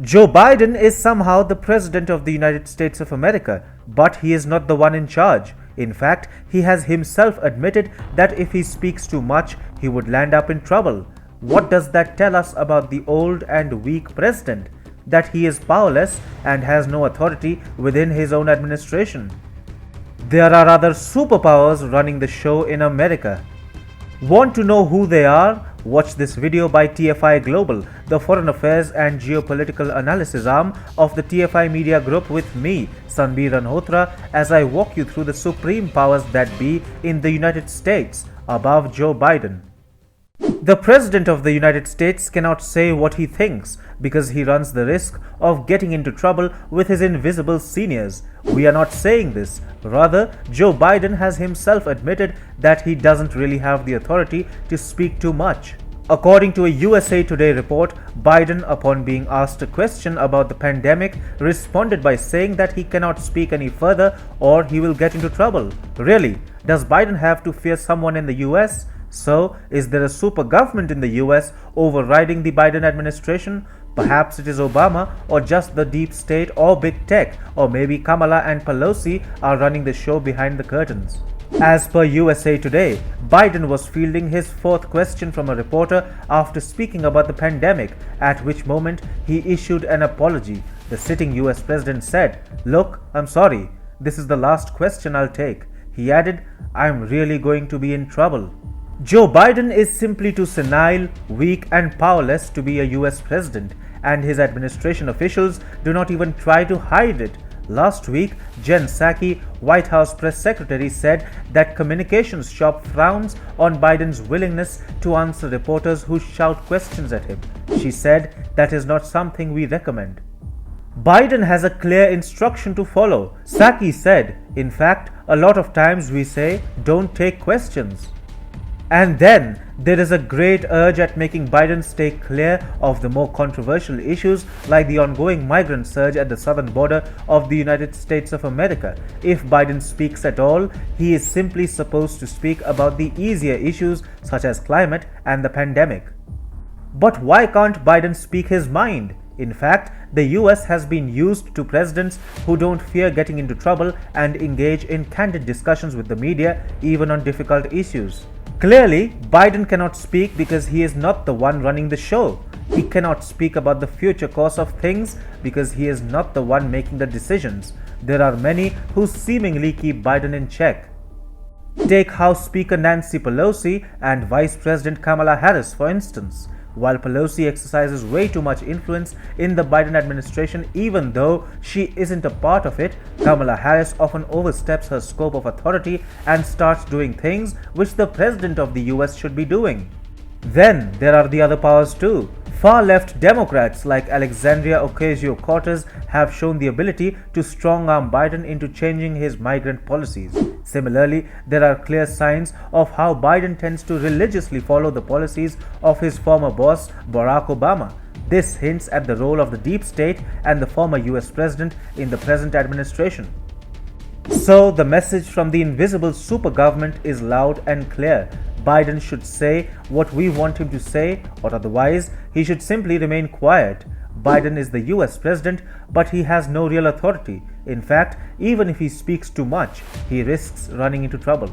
Joe Biden is somehow the President of the United States of America, but he is not the one in charge. In fact, he has himself admitted that if he speaks too much, he would land up in trouble. What does that tell us about the old and weak president? That he is powerless and has no authority within his own administration. There are other superpowers running the show in America. Want to know who they are? Watch this video by TFI Global, the foreign affairs and geopolitical analysis arm of the TFI Media Group, with me, Sanbir Ranhotra, as I walk you through the supreme powers that be in the United States above Joe Biden. The President of the United States cannot say what he thinks because he runs the risk of getting into trouble with his invisible seniors. We are not saying this. Rather, Joe Biden has himself admitted that he doesn't really have the authority to speak too much. According to a USA Today report, Biden, upon being asked a question about the pandemic, responded by saying that he cannot speak any further or he will get into trouble. Really? Does Biden have to fear someone in the US? So, is there a super government in the US overriding the Biden administration? Perhaps it is Obama, or just the deep state, or big tech, or maybe Kamala and Pelosi are running the show behind the curtains. As per USA Today, Biden was fielding his fourth question from a reporter after speaking about the pandemic, at which moment he issued an apology. The sitting US president said, "Look, I'm sorry. This is the last question I'll take." He added, "I'm really going to be in trouble." Joe Biden is simply too senile, weak and powerless to be a US president, and his administration officials do not even try to hide it. Last week, Jen Psaki, White House press secretary, said that communications shop frowns on Biden's willingness to answer reporters who shout questions at him. She said that is not something we recommend. Biden has a clear instruction to follow. Psaki said, "In fact, a lot of times we say, don't take questions." And then there is a great urge at making Biden stay clear of the more controversial issues like the ongoing migrant surge at the southern border of the United States of America. If Biden speaks at all, he is simply supposed to speak about the easier issues such as climate and the pandemic. But why can't Biden speak his mind? In fact, the US has been used to presidents who don't fear getting into trouble and engage in candid discussions with the media, even on difficult issues. Clearly, Biden cannot speak because he is not the one running the show. He cannot speak about the future course of things because he is not the one making the decisions. There are many who seemingly keep Biden in check. Take House Speaker Nancy Pelosi and Vice President Kamala Harris, for instance. While Pelosi exercises way too much influence in the Biden administration, even though she isn't a part of it, Kamala Harris often oversteps her scope of authority and starts doing things which the President of the US should be doing. Then there are the other powers too. Far-left Democrats like Alexandria Ocasio-Cortez have shown the ability to strong-arm Biden into changing his migrant policies. Similarly, there are clear signs of how Biden tends to religiously follow the policies of his former boss, Barack Obama. This hints at the role of the deep state and the former US president in the present administration. So, the message from the invisible super government is loud and clear. Biden should say what we want him to say, or otherwise, he should simply remain quiet. Biden is the US president, but he has no real authority. In fact, even if he speaks too much, he risks running into trouble.